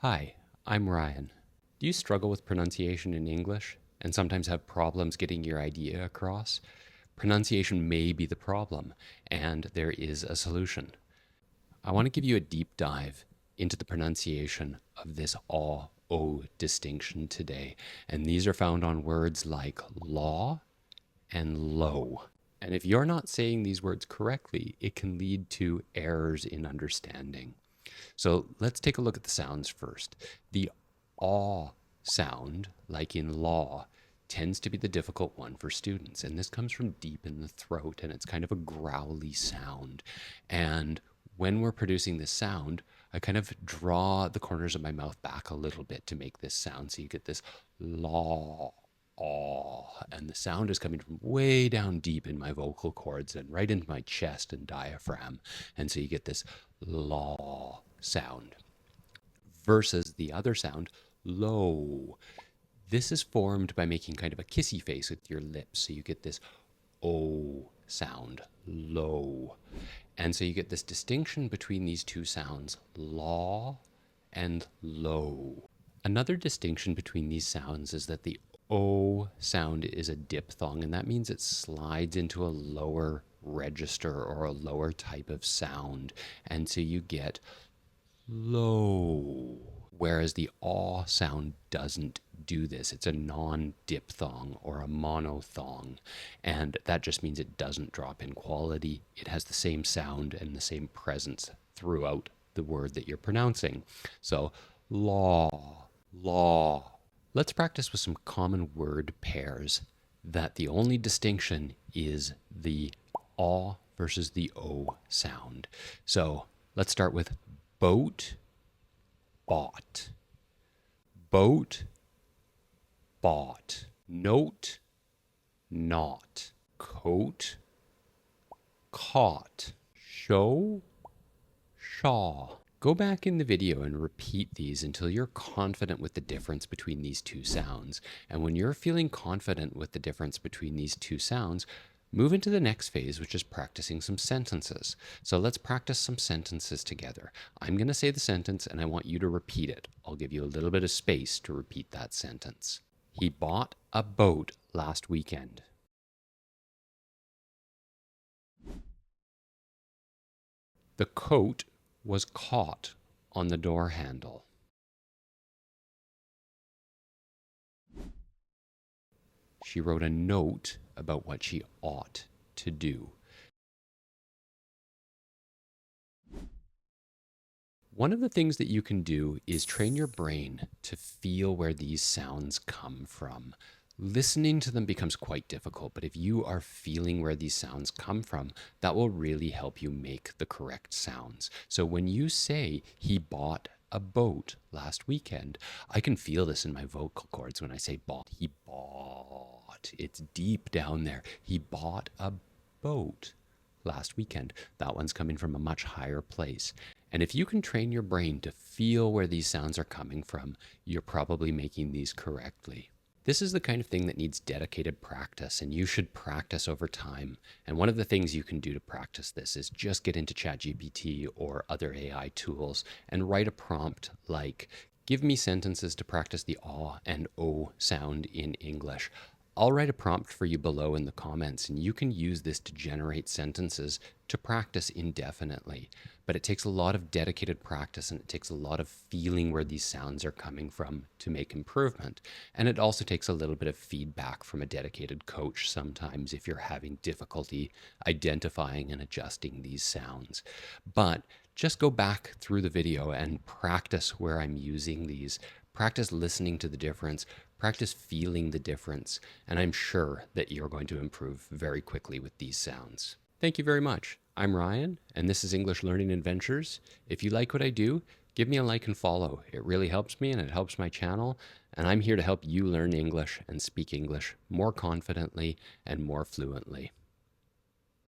Hi, I'm Ryan. Do you struggle with pronunciation in English and sometimes have problems getting your idea across? Pronunciation may be the problem, and there is a solution. I want to give you a deep dive into the pronunciation of this o distinction today, and these are found on words like law and low. And if you're not saying these words correctly, it can lead to errors in understanding. So let's take a look at the sounds first. The aw sound, like in law, tends to be the difficult one for students. And this comes from deep in the throat, and it's kind of a growly sound. And when we're producing this sound, I kind of draw the corners of my mouth back a little bit to make this sound. So you get this law, aw, and the sound is coming from way down deep in my vocal cords and right into my chest and diaphragm. And so you get this law sound versus the other sound, low. This is formed by making kind of a kissy face with your lips. So you get this O sound, low. And so you get this distinction between these two sounds, law and low. Another distinction between these sounds is that the O sound is a diphthong, and that means it slides into a lower register or a lower type of sound. And so you get low, whereas the aw sound doesn't do this. It's a non-diphthong or a monothong, and that just means it doesn't drop in quality. It has the same sound and the same presence throughout the word that you're pronouncing. So law, law. Let's practice with some common word pairs that the only distinction is the aw versus the o sound. So let's start with boat, bought. Boat, bought. Note, not. Coat, caught. Show, shaw. Go back in the video and repeat these until you're confident with the difference between these two sounds. And when you're feeling confident with the difference between these two sounds, move into the next phase, which is practicing some sentences. So let's practice some sentences together. I'm going to say the sentence and I want you to repeat it. I'll give you a little bit of space to repeat that sentence. He bought a boat last weekend. The coat was caught on the door handle. She wrote a note about what she ought to do. One of the things that you can do is train your brain to feel where these sounds come from. Listening to them becomes quite difficult, but if you are feeling where these sounds come from, that will really help you make the correct sounds. So when you say, he bought a boat last weekend, I can feel this in my vocal cords when I say bought. He bought. It's deep down there. He bought a boat last weekend. That one's coming from a much higher place. And if you can train your brain to feel where these sounds are coming from, you're probably making these correctly. This is the kind of thing that needs dedicated practice, and you should practice over time. And one of the things you can do to practice this is just get into ChatGPT or other AI tools and write a prompt like, give me sentences to practice the aw and o sound in English. I'll write a prompt for you below in the comments, and you can use this to generate sentences to practice indefinitely. But it takes a lot of dedicated practice, and it takes a lot of feeling where these sounds are coming from to make improvement. And it also takes a little bit of feedback from a dedicated coach sometimes if you're having difficulty identifying and adjusting these sounds. But just go back through the video and practice where I'm using these. Practice listening to the difference, practice feeling the difference, and I'm sure that you're going to improve very quickly with these sounds. Thank you very much. I'm Ryan, and this is English Learning Adventures. If you like what I do, give me a like and follow. It really helps me and it helps my channel, and I'm here to help you learn English and speak English more confidently and more fluently.